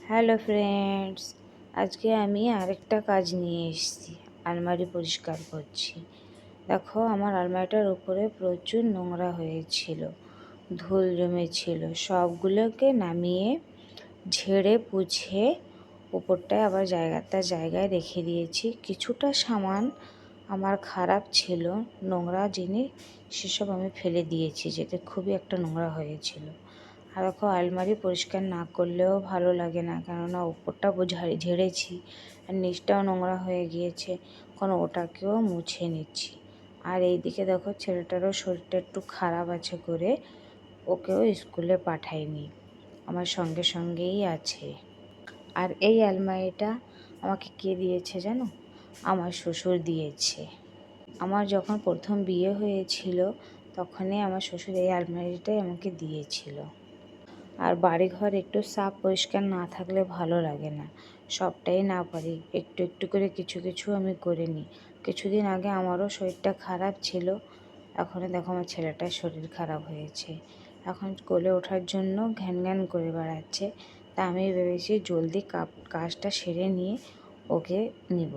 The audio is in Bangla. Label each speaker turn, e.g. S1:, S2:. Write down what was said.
S1: হ্যালো ফ্রেন্ডস, আজকে আমি আরেকটা কাজ নিয়ে এসেছি। আলমারি পরিষ্কার করছি। দেখো, আমার আলমারিটার উপরে প্রচুর নোংরা হয়েছিল, ধুল জমেছিল। সবগুলোকে নামিয়ে ঝেড়ে পুছে উপরটায় আবার জায়গায় রেখে দিয়েছি। কিছুটা সামান আমার খারাপ ছিল, নোংরা জিনিস, সেসব আমি ফেলে দিয়েছি, যেটা খুবই একটা নোংরা হয়েছিল। আর দেখো, আলমারি পরিষ্কার না করলেও ভালো লাগে না, কেননা উপরটা ঝেড়েছি আর নিচটাও নোংরা হয়ে গিয়েছে। এখন ওটাকেও মুছে নিচ্ছি। আর এইদিকে দেখো, ছেলেটারও শরীরটা একটু খারাপ আছে করে ওকেও স্কুলে পাঠাইনি, আমার সঙ্গে সঙ্গেই আছে। আর এই আলমারিটা আমাকে কে দিয়েছে জানো? আমার শ্বশুর দিয়েছে। আমার যখন প্রথম বিয়ে হয়েছিল তখনই আমার শ্বশুর এই আলমারিটাই আমাকে দিয়েছিল। আর বাড়িঘর একটু সাফ পরিষ্কার না থাকলে ভালো লাগে না। সবটাই না পারি, একটু একটু করে কিছু কিছু আমি করে নিই। কিছুদিন আগে আমারও শরীরটা খারাপ ছিল, এখন দেখো আমার ছেলেটার শরীর খারাপ হয়েছে, এখন কোলে ওঠার জন্য ঘ্যান ঘ্যান করে বেড়াচ্ছে। তা আমি ভেবেছি জলদি কাজটা সেরে নিয়ে ওকে নিব।